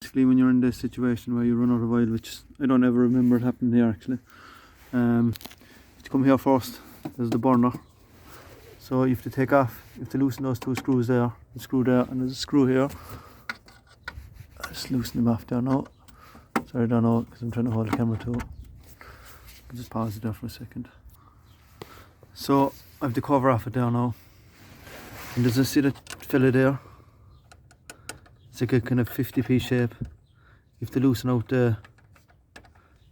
Basically, when you're in this situation where you run out of oil, which I don't ever remember it happening here actually, you come here first. There's the burner, so you have to take off. You have to loosen those two screws there, the screw there, and there's a screw here. I'll just loosen them off there now. Sorry, I don't know because I'm trying to hold the camera too. I'll just pause it there for a second. So I have the cover off it there now, and does you see that fella there? It's like a kind of 50p shape. You have to loosen out the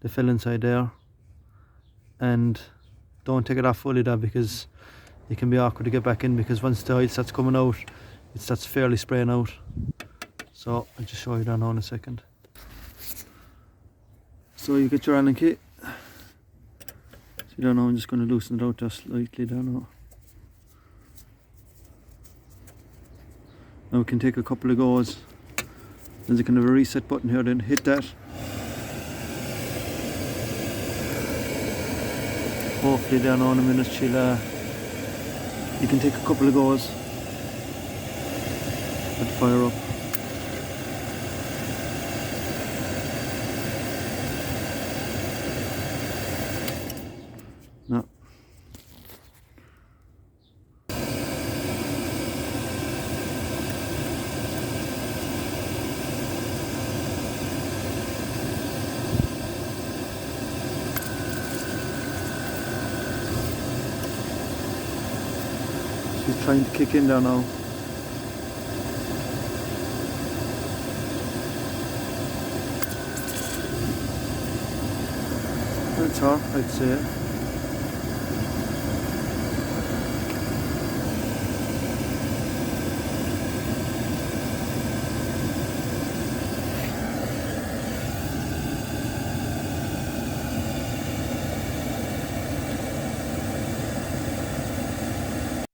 fill inside there, and don't take it off fully there because it can be awkward to get back in, because once the oil starts coming out, it starts fairly spraying out. So I'll just show you that now in a second. So you get your Allen key. See there now, I'm just going to loosen it out just slightly there now. Now we can take a couple of goes. There's a kind of a reset button here, then hit that. Hopefully there now in a minute you can take a couple of goes and fire up. No. She's trying to kick in there now. That's her, I'd say.